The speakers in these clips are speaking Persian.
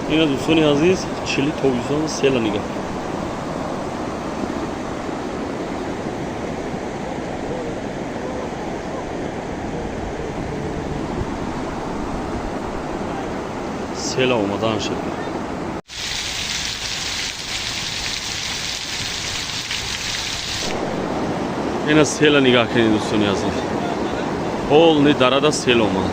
اینا دوستانی عزیز چلی تابستان سیل نگاه. سیل اومدن شد. اینا سیل نگاه کنید دوستانی عزیز. کلی دردا سیل اومد.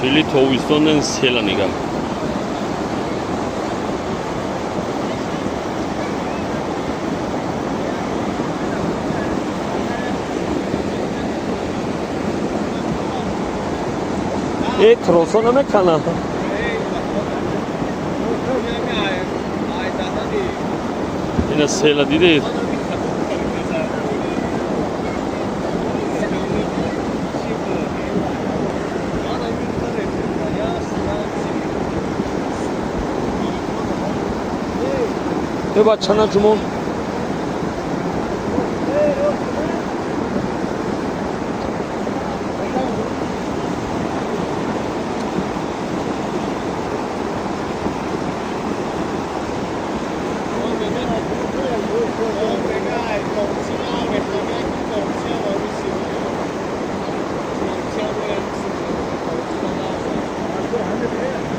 چلی تابستان سیل نگاه. تروسا نمیکنه. اینا سیل دیدید؟ ای بچه نه جمون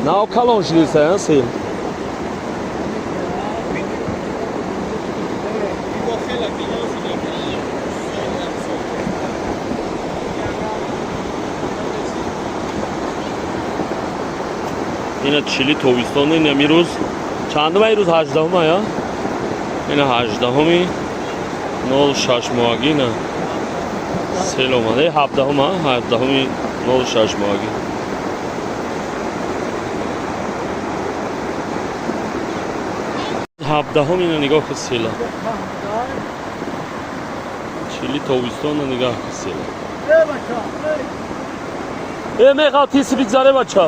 não calonge disso é assim. اینا چلی تابستان این روز چندم این روز 18 یا اینا 18 06 ماهگی نه سیل اومده 17 06 ماهگی اینا نگاه که سیل چلی تابستان نگاه که سیل میخواد تیسی بگذاره بچه